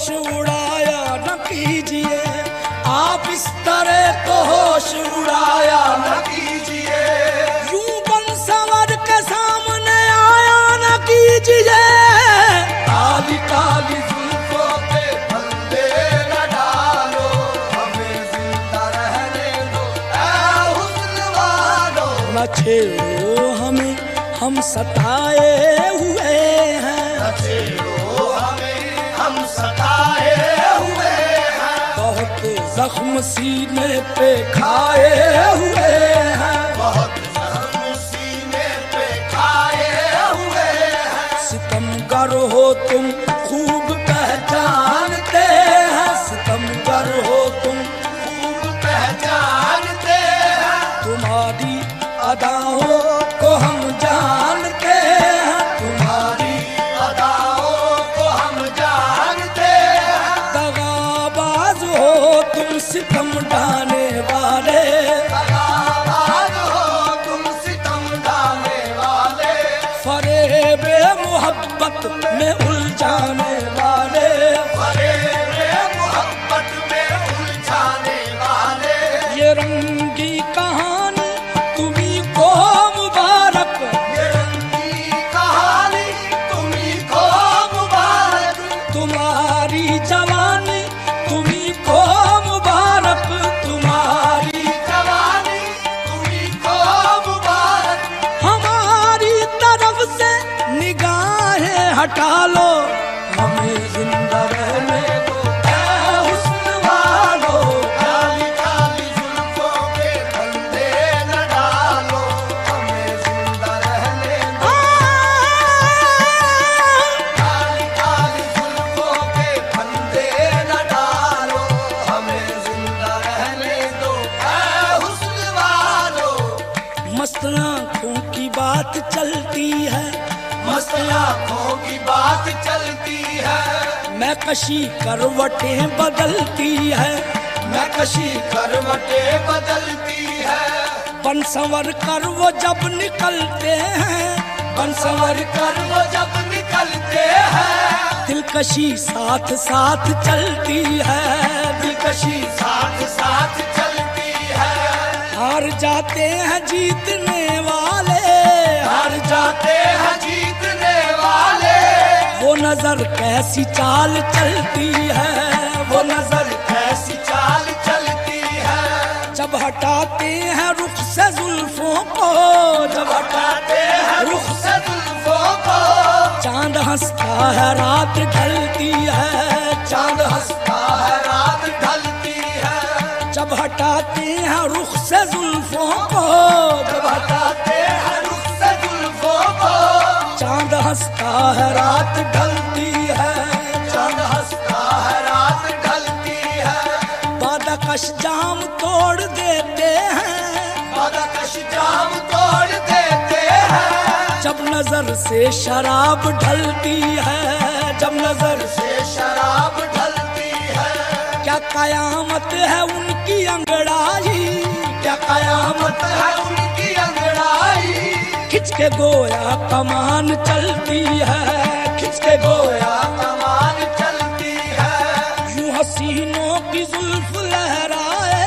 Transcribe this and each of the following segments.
होश उड़ाया न कीजिए, आप इस तरह तो होश उड़ाया न कीजिए। यूं बन संवर के सामने आया न कीजिए, काली काली जुल्फों के फंदे न डालो, हमें जिंदा रहने दो ऐ हुस्न वालो। न छेड़ो हमें, हम सताए हुए हैं, न छेड़ो हमें, हम सताए हुए हैं। बहुत जख्म सीने पे खाए हुए हैं, बहुत जख्म सीने पे खाए हुए हैं। सितमगर हो तुम खूब पहचानते हैं, सितमगर हो तुम खूब पहचानते हैं। तुम्हारी अदाओं को हम जानते हैं, तुम्हारी अदाओं को हम जानते हैं। दगाबाज हो तुम सितम ढाने वाले, दगाबाज हो तुम सितम ढाने वाले। फरेबे मोहब्बत में उलझाने वाले, फरेबे मोहब्बत में उलझाने वाले। ये रंगी कहानी तुम्ही को मुबारक, ये रंगी कहानी तुम्ही को मुबारक। तुम्हारी जवानी तुम्ही को मुबारक, तुम्हारी जवानी तुम्ही को मुबारक। हमारी तरफ से निगाहें हटा लो, हमें जिंदा रहने दो ऐ हुस्न वालो। काली काली जुल्फों के फंदे न डालो, हमें जिंदा रहने दो। काली काली जुल्फों के फंदे न डालो, हमें जिंदा रहने दो ऐ हुस्न वालो। मस्त आँखों की बात चलती है, मस्त आँखों की बात चलती है। मैं कशी करवटें बदलती है, मैं कशी करवटें बदलती है। बन संवर कर वो जब निकलते हैं, बन संवर कर वो जब निकलते हैं। दिलकशी साथ साथ चलती है, दिलकशी साथ साथ चलती है। हार जाते हैं जीतने वाले, हार जाते हैं जीतने वाले। वो नजर कैसी चाल चलती है, वो नजर कैसी चाल चलती है। जब हटाते हैं रुख से जुल्फों को, जब हटाते हैं रुख से जुल्फों को। चांद हंसता है रात ढलती है, चांद हंसता है रात ढलती है। जब हटाते हैं रुख से जुल्फों को, जब हटाते हैं रुख से जुल्फों को। चांद हंसता है रात ढलती है, चांद हंसता है रात ढलती है। बादकश जाम तोड़ देते हैं, बादकश जाम तोड़ देते हैं। जब नजर से शराब ढलती है, जब नजर से शराब ढलती है। क्या कयामत है उनकी अंगड़ाई, क्या कयामत है उनकी अंगड़ाई। खिंच के गोया कमान चलती है, खिंच के गोया कमान चलती है। यूं हसीनों की जुल्फ लहराए,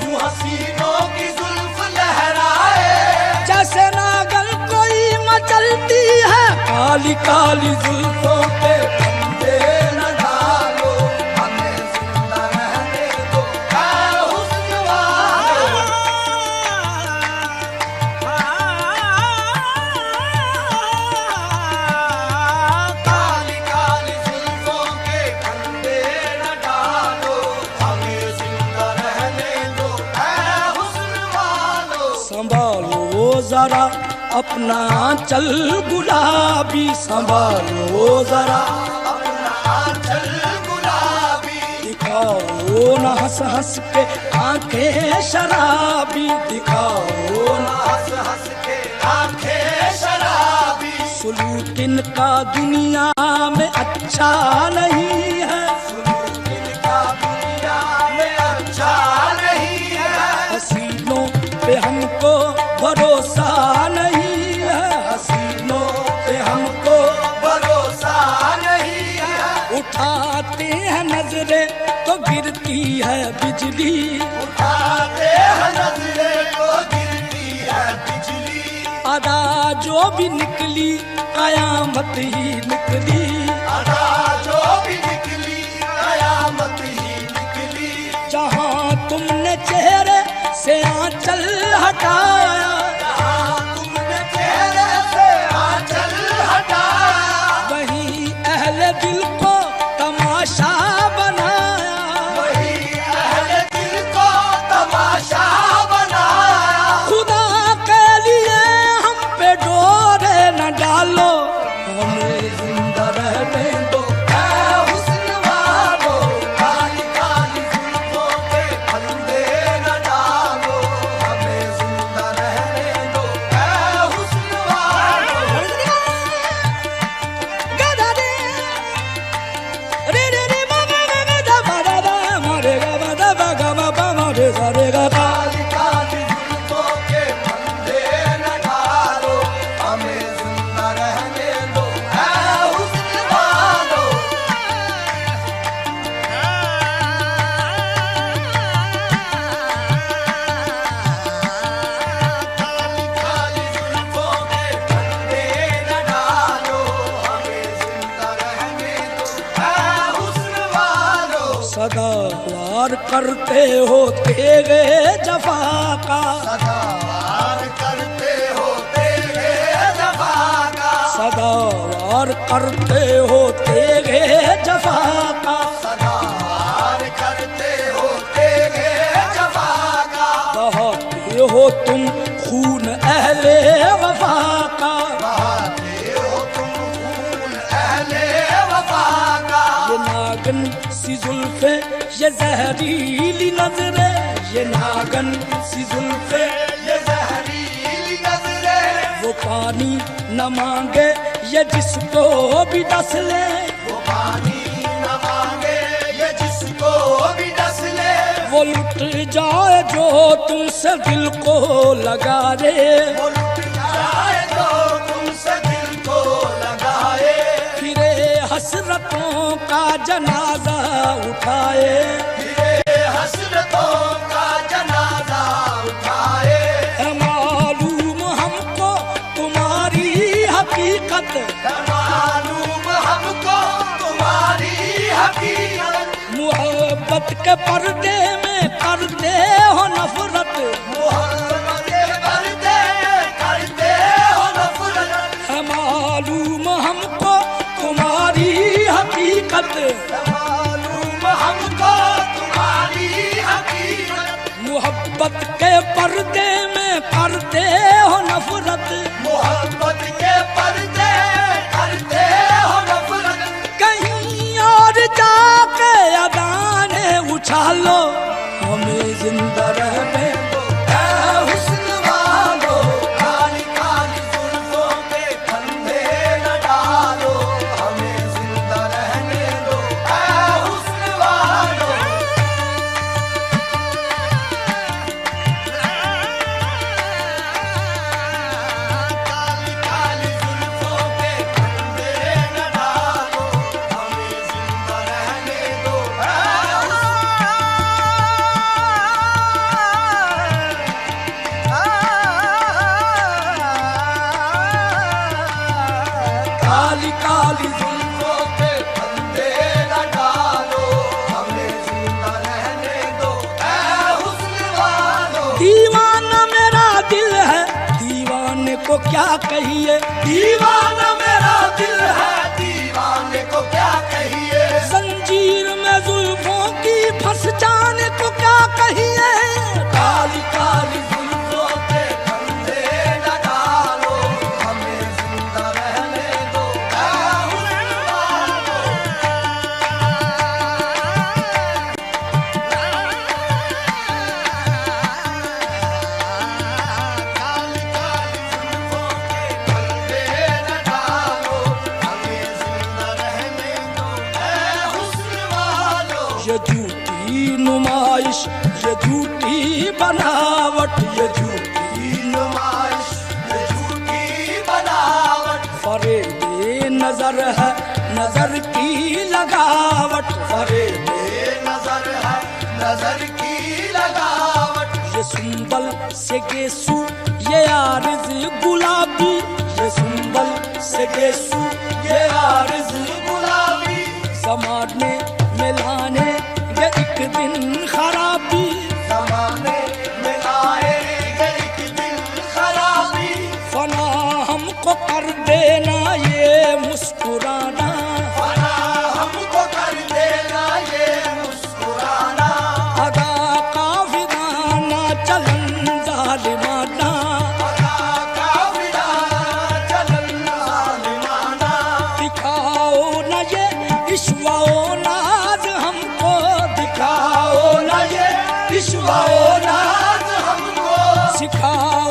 यूं हसीनों की जुल्फ लहराए। जैसे नागल कोई मचलती है, काली काली जुल्फों के फंदे न डालो, हमें जिंदा रहने दो ऐ हुस्न वालो। काली काली जुल्फों के फंदे न डालो, हमें जिंदा रहने दो ऐ हुस्न वालो। संभालो जरा अपना चल गुलाबी, संभालो जरा अपना चल गुलाबी। दिखाओ न हंस हंस के आंखें शराबी, दिखाओ न हंस हंस के आंखें शराबी। सुलूक इनका दुनिया में अच्छा नहीं है, सुलूक इनका दुनिया में अच्छा नहीं है। हसीनों पे हमको भरोसा नहीं है, हसीनों पे हमको भरोसा नहीं है। उठाते हैं नजरे तो गिरती है बिजली, उठाते हैं नजरे तो गिरती है बिजली। अदा जो भी निकली कयामत ही निकली, अदा जो भी निकली कयामत ही निकली। जहाँ तुमने चेहरे से आंचल हटाया, जहाँ तुमने चेहरे से आंचल हटाया, वहीं अहले दिल को तमाशा बनाया, वही अहले दिल को तमाशा बनाया। खुदा के लिए हम पे डोरे न डालो, हमें जिंदा रहने दो। ऐ हुस्न वालो, काली काली जुल्फों के फंदे न डालो, हमें जिंदा रहने दो। ऐ हुस्न वालो, गदा रे रे रे रे मा मा मा मा दा मा दा दा मा रे गा मा दा बा गा मा बा मा रे सा रे गा दा। काली काली जुल्फों के फंदे न डालो, हमें जिंदा रहने दो। ऐ हुस्न वालो, काली काली जुल्फों के फंदे न डालो, हमें जिंदा रहने दो। ऐ हुस्न वालो, सदा वार करते हो तेरे जफा का, सदा वार करते हो तेरे जफा का, सदा वार करते हो तेरे जफा का, सदा वार करते हो तेरे जफा का। बहाते हो तुम खून अहले वफा का, बहाते हो तुम खून अहले वफा का। ये नागन सी जुल्फे ये जहरीली नजरे, ये नागन सी जुल्फे ये जहरीली नजरें, वो पानी न मांगे ये जिसको भी डस ले, वो पानी न मांगे ये जिसको भी डस ले। वो लुट जाए जो तुमसे दिल को लगा रे, वो लुट जाए तो तुमसे दिल को लगाए, फिरे हसरतों का जनाजा उठाए, फिरे हसरतों का जनाजा उठाए। है मालूम हमको तुम्हारी हकीकत, है मालूम हमको तुम्हारी हकीकत, मोहब्बत के पर्दे में करते हो नफरत, मोहब्बत के पर्दे करते हो नफरत। है मालूम हमको तुम्हारी हकीकत, है मालूम हमको तुम्हारी हकीकत, मोहब्बत के पर्दे में करते हो नफरत, मोहब्बत के पर्दे करते हो नफरत। कहीं और जाके अदाने उछालो, हमें जिंदा रहने दो। ऐ हुस्न वालो, काली काली जुल्फों के फंदे न डालो, हमें जिंदा रहने दो। ऐ हुस्न वालो, काली काली जुल्फों के फंदे न डालो, हमें जिंदा रहने दो। ऐ काली काली जुल्फों के फंदे न डालो, हमें जिंदा रहने दो। ऐ हुस्न वालो, दीवाना मेरा दिल है, दीवाने को क्या कहिए, दीवाना मेरा दिल है, दीवाने को क्या कहिए। जंजीर में जुल्फों की फंस जाने को क्या कहिए। काली काली जुल्फों के फंदे न डालो, हमें जिंदा रहने दो। ऐ हुस्न वालो, काली काली जुल्फों के फंदे न डालो, हमें जिंदा रहने दो। ऐ हुस्न वालो, ये झूठी नुमाइश, ये झूठी बनावट, ये झूठी नुमाइश, ये झूठी बनावट, फरेबे नजर है, नजर की लगावट। सजावट, सरे बेनजर है नजर की लगावट। ये सुंबल से गेसू ये आरज़ गुलाबी, ये सुंबल से गेसू ये आरज़ गुलाबी, ज़माने में लाने ये एक दिन खराबी, ज़माने में आएगा एक दिन खराबी। फना हमको कर देना ये मुस्कुराना, फना हमको कर देना ये मुस्कुराना। अदा का विदाना चलन जालिमाना, अदा का विदाना चलन जालिमाना। दिखाओ न ये इश्वाओ नाज हमको, दिखाओ न ये इश्वा-ओ-नाज़ हमको, सिखाओ